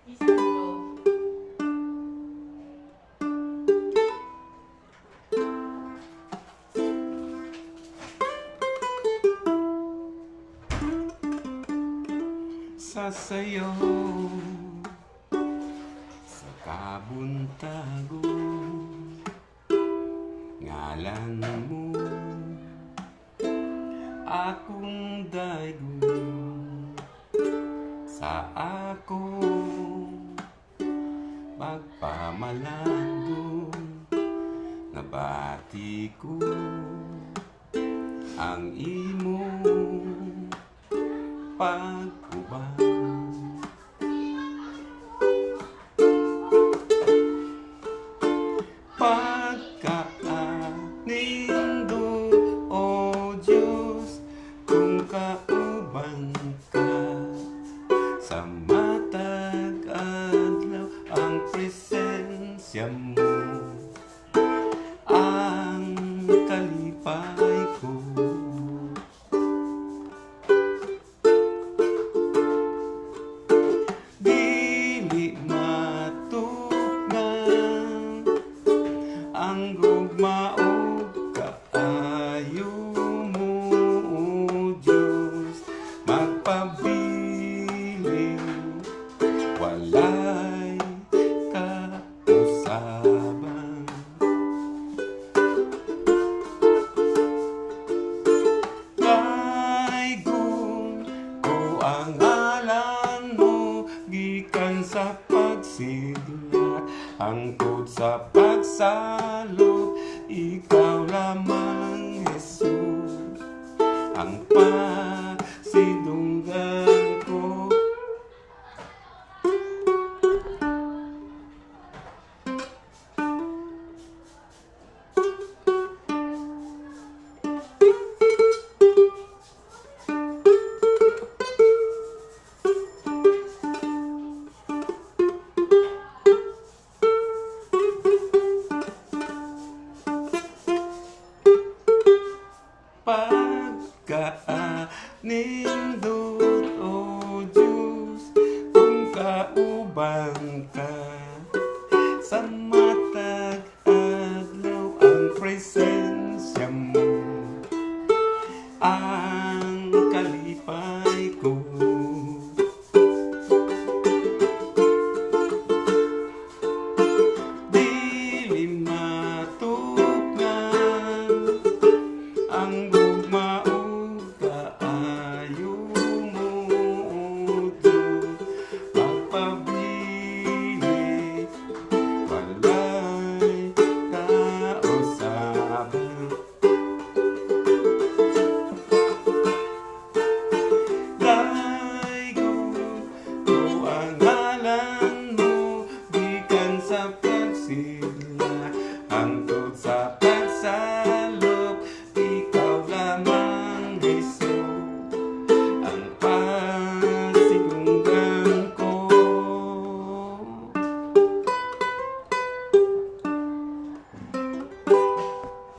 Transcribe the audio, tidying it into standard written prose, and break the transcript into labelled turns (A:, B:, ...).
A: Isando.
B: Sasayaw sa kabuntago, ngalan mo akong daygo, sa akong pagpamalandong nabati ko ang imong pagubang. Pagkaanindot, O Diyos, kung kauban ka sa matag adlaw, ang presensya mo ang kalipay ko. Dili matugan ang gugmao kaayo mo, O Diyos, magpabiliw, walay kausaban. Daygon ko ang ngalan mo, gikan sa pagsidlat, hangtod sa pagsalot, ikaw lamang, Jesus, ang pasidunggan ko. Pagkaanindot, O Diyos, kung kauban ka sa matag adlaw, ang presensya mo ang kalipay ko. Dili matugan ang gugmao kaayo mo, O Diyos, magpabilis, walay kausaban. Daygon ko ang ngalan mo, gikan sa pagsidlat,